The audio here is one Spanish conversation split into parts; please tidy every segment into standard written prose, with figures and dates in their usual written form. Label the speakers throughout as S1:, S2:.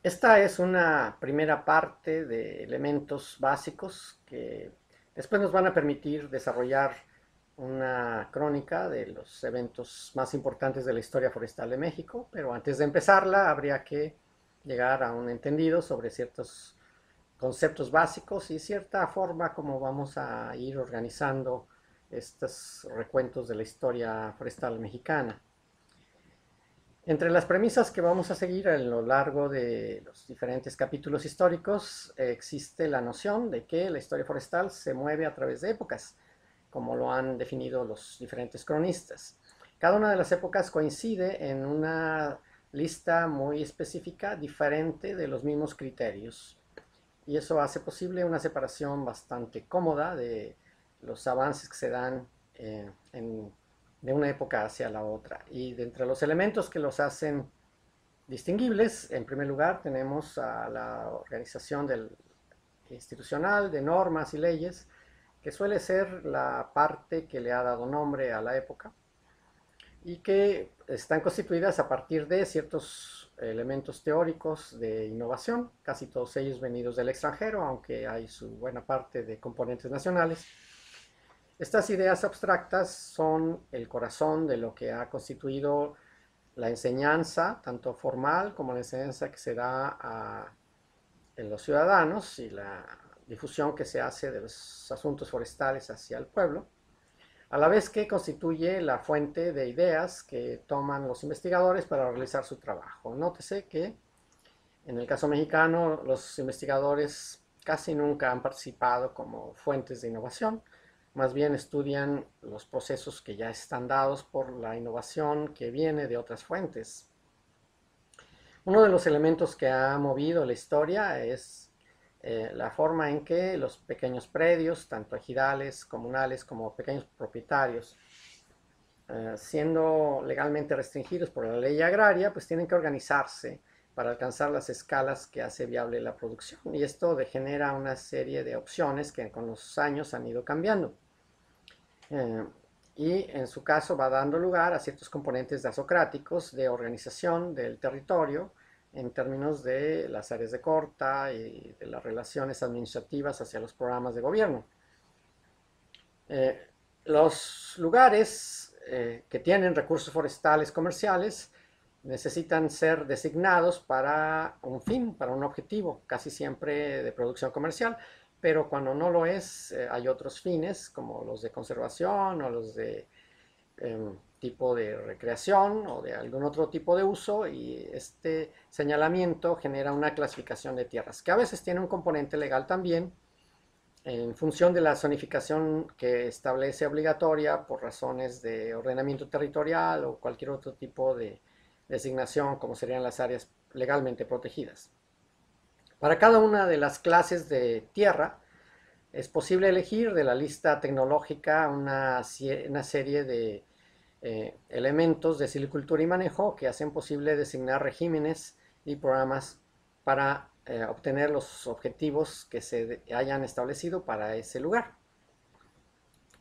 S1: Esta es una primera parte de elementos básicos que después nos van a permitir desarrollar una crónica de los eventos más importantes de la historia forestal de México, pero antes de empezarla habría que llegar a un entendido sobre ciertos conceptos básicos y cierta forma como vamos a ir organizando estos recuentos de la historia forestal mexicana. Entre las premisas que vamos a seguir a lo largo de los diferentes capítulos históricos existe la noción de que la historia forestal se mueve a través de épocas, como lo han definido los diferentes cronistas. Cada una de las épocas coincide en una lista muy específica, diferente de los mismos criterios, y eso hace posible una separación bastante cómoda de los avances que se dan de una época hacia la otra. Y de entre los elementos que los hacen distinguibles, en primer lugar tenemos a la organización institucional de normas y leyes, que suele ser la parte que le ha dado nombre a la época y que están constituidas a partir de ciertos elementos teóricos de innovación, casi todos ellos venidos del extranjero, aunque hay su buena parte de componentes nacionales. Estas ideas abstractas son el corazón de lo que ha constituido la enseñanza, tanto formal como la enseñanza que se da en los ciudadanos y la difusión que se hace de los asuntos forestales hacia el pueblo, a la vez que constituye la fuente de ideas que toman los investigadores para realizar su trabajo. Nótese que en el caso mexicano los investigadores casi nunca han participado como fuentes de innovación, más bien estudian los procesos que ya están dados por la innovación que viene de otras fuentes. Uno de los elementos que ha movido la historia es la forma en que los pequeños predios, tanto ejidales, comunales como pequeños propietarios, siendo legalmente restringidos por la ley agraria, pues tienen que organizarse para alcanzar las escalas que hace viable la producción. Y esto genera una serie de opciones que con los años han ido cambiando. Eh, y en su caso va dando lugar a ciertos componentes dasocráticos de organización del territorio en términos de las áreas de corta y de las relaciones administrativas hacia los programas de gobierno. Los lugares que tienen recursos forestales comerciales necesitan ser designados para un fin, para un objetivo, casi siempre de producción comercial, pero cuando no lo es, hay otros fines como los de conservación o los de tipo de recreación o de algún otro tipo de uso, y este señalamiento genera una clasificación de tierras que a veces tiene un componente legal también en función de la zonificación que establece obligatoria por razones de ordenamiento territorial o cualquier otro tipo de designación como serían las áreas legalmente protegidas. Para cada una de las clases de tierra es posible elegir de la lista tecnológica una serie de elementos de silvicultura y manejo que hacen posible designar regímenes y programas para obtener los objetivos que se hayan establecido para ese lugar.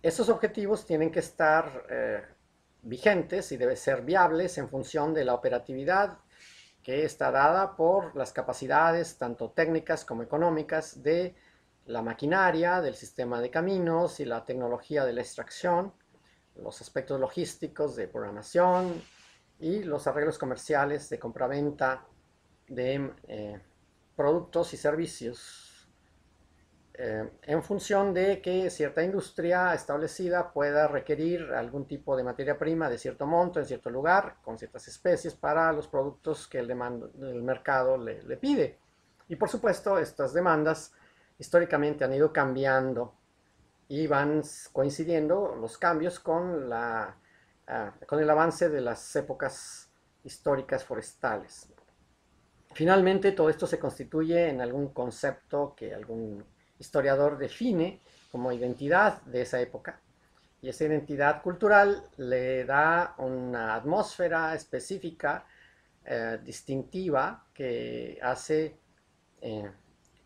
S1: Esos objetivos tienen que estar vigentes y deben ser viables en función de la operatividad que está dada por las capacidades tanto técnicas como económicas de la maquinaria, del sistema de caminos y la tecnología de la extracción, los aspectos logísticos de programación y los arreglos comerciales de compraventa de productos y servicios en función de que cierta industria establecida pueda requerir algún tipo de materia prima de cierto monto en cierto lugar, con ciertas especies, para los productos que el mercado le pide. Y por supuesto, estas demandas históricamente han ido cambiando y van coincidiendo los cambios con el avance de las épocas históricas forestales. Finalmente, todo esto se constituye en algún concepto que algún historiador define como identidad de esa época, y esa identidad cultural le da una atmósfera específica, distintiva, que hace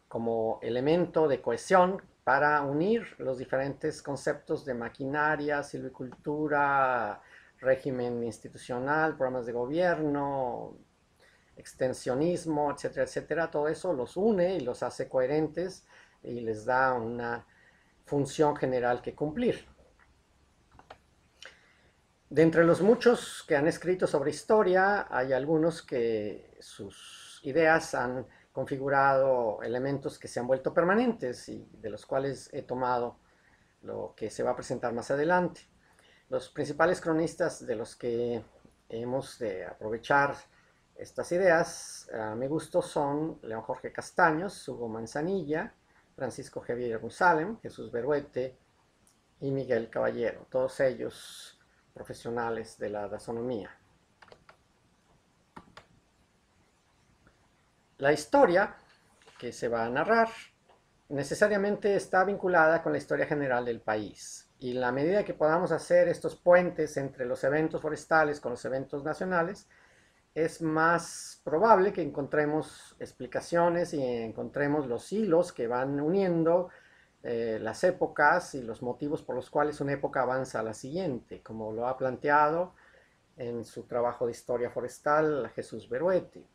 S1: como elemento de cohesión para unir los diferentes conceptos de maquinaria, silvicultura, régimen institucional, programas de gobierno, extensionismo, etcétera, etcétera, todo eso los une y los hace coherentes y les da una función general que cumplir. De entre los muchos que han escrito sobre historia, hay algunos que sus ideas han configurado elementos que se han vuelto permanentes y de los cuales he tomado lo que se va a presentar más adelante. Los principales cronistas de los que hemos de aprovechar estas ideas, a mi gusto, son León Jorge Castaños, Hugo Manzanilla, Francisco Javier Jerusalem, Jesús Beruete y Miguel Caballero, todos ellos profesionales de la dasonomía. La historia que se va a narrar necesariamente está vinculada con la historia general del país, y en la medida que podamos hacer estos puentes entre los eventos forestales con los eventos nacionales, es más probable que encontremos explicaciones y encontremos los hilos que van uniendo las épocas y los motivos por los cuales una época avanza a la siguiente, como lo ha planteado en su trabajo de historia forestal Jesús Beruete.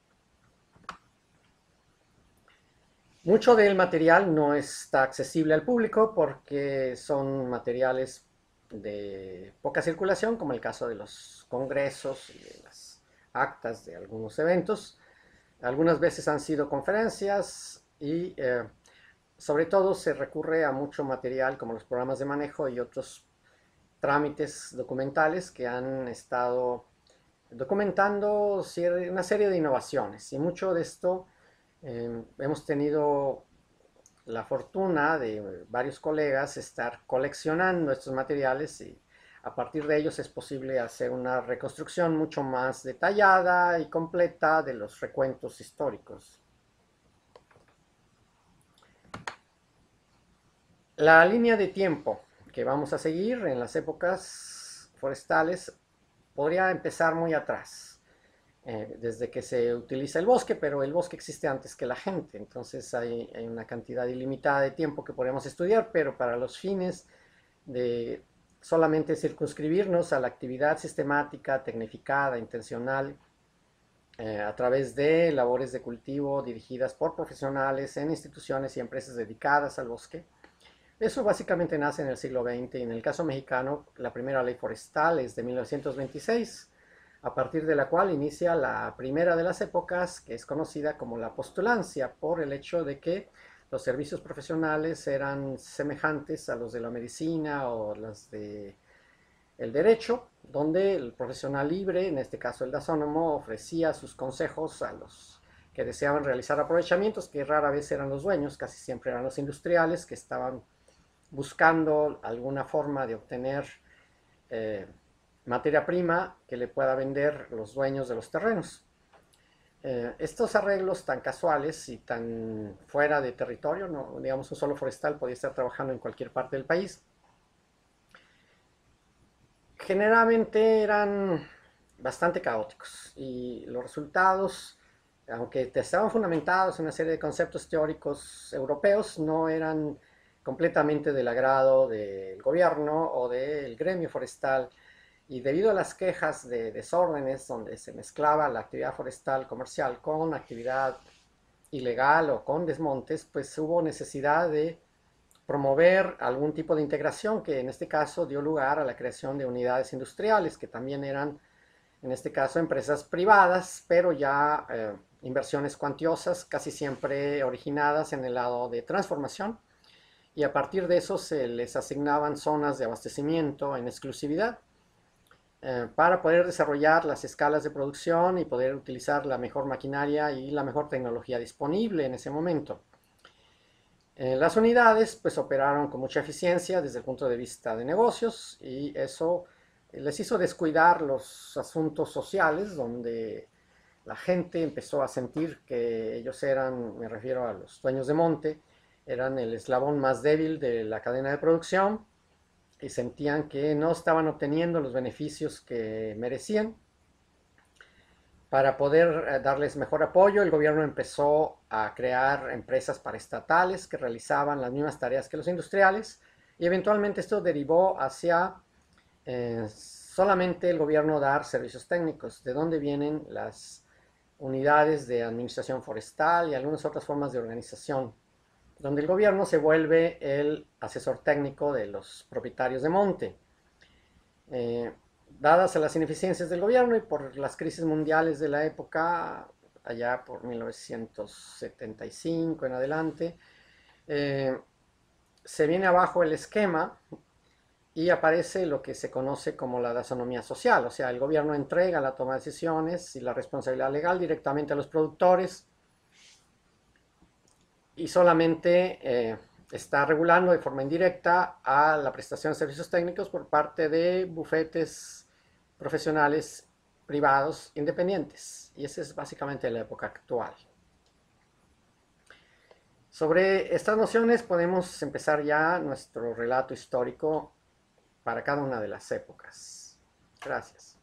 S1: Mucho del material no está accesible al público porque son materiales de poca circulación, como el caso de los congresos y de las actas de algunos eventos. Algunas veces han sido conferencias y sobre todo se recurre a mucho material como los programas de manejo y otros trámites documentales que han estado documentando una serie de innovaciones, y mucho de esto hemos tenido la fortuna de varios colegas estar coleccionando estos materiales, y a partir de ellos es posible hacer una reconstrucción mucho más detallada y completa de los recuentos históricos. La línea de tiempo que vamos a seguir en las épocas forestales podría empezar muy atrás, desde que se utiliza el bosque, pero el bosque existe antes que la gente, entonces hay una cantidad ilimitada de tiempo que podemos estudiar, pero para los fines de solamente circunscribirnos a la actividad sistemática, tecnificada, intencional, a través de labores de cultivo dirigidas por profesionales en instituciones y empresas dedicadas al bosque. Eso básicamente nace en el siglo XX, y en el caso mexicano la primera ley forestal es de 1926, a partir de la cual inicia la primera de las épocas, que es conocida como la postulancia, por el hecho de que los servicios profesionales eran semejantes a los de la medicina o los de el derecho, donde el profesional libre, en este caso el dasónomo, ofrecía sus consejos a los que deseaban realizar aprovechamientos, que rara vez eran los dueños, casi siempre eran los industriales que estaban buscando alguna forma de obtener materia prima que le pueda vender los dueños de los terrenos. Estos arreglos tan casuales y tan fuera de territorio, no, digamos, un solo forestal podía estar trabajando en cualquier parte del país, generalmente eran bastante caóticos, y los resultados, aunque estaban fundamentados en una serie de conceptos teóricos europeos, no eran completamente del agrado del gobierno o del gremio forestal, y debido a las quejas de desórdenes donde se mezclaba la actividad forestal comercial con actividad ilegal o con desmontes, pues hubo necesidad de promover algún tipo de integración, que en este caso dio lugar a la creación de unidades industriales, que también eran, en este caso, empresas privadas, pero ya inversiones cuantiosas, casi siempre originadas en el lado de transformación, y a partir de eso se les asignaban zonas de abastecimiento en exclusividad para poder desarrollar las escalas de producción y poder utilizar la mejor maquinaria y la mejor tecnología disponible en ese momento. Las unidades pues operaron con mucha eficiencia desde el punto de vista de negocios, y eso les hizo descuidar los asuntos sociales, donde la gente empezó a sentir que ellos eran, me refiero a los dueños de monte, eran el eslabón más débil de la cadena de producción, y sentían que no estaban obteniendo los beneficios que merecían. Para poder darles mejor apoyo, el gobierno empezó a crear empresas paraestatales que realizaban las mismas tareas que los industriales, y eventualmente esto derivó hacia solamente el gobierno dar servicios técnicos, de donde vienen las unidades de administración forestal y algunas otras formas de organización, donde el gobierno se vuelve el asesor técnico de los propietarios de monte. Dadas las ineficiencias del gobierno y por las crisis mundiales de la época, allá por 1975 en adelante, se viene abajo el esquema y aparece lo que se conoce como la taxonomía social, o sea, el gobierno entrega la toma de decisiones y la responsabilidad legal directamente a los productores y solamente está regulando de forma indirecta a la prestación de servicios técnicos por parte de bufetes profesionales privados independientes. Y esa es básicamente la época actual. Sobre estas nociones podemos empezar ya nuestro relato histórico para cada una de las épocas. Gracias.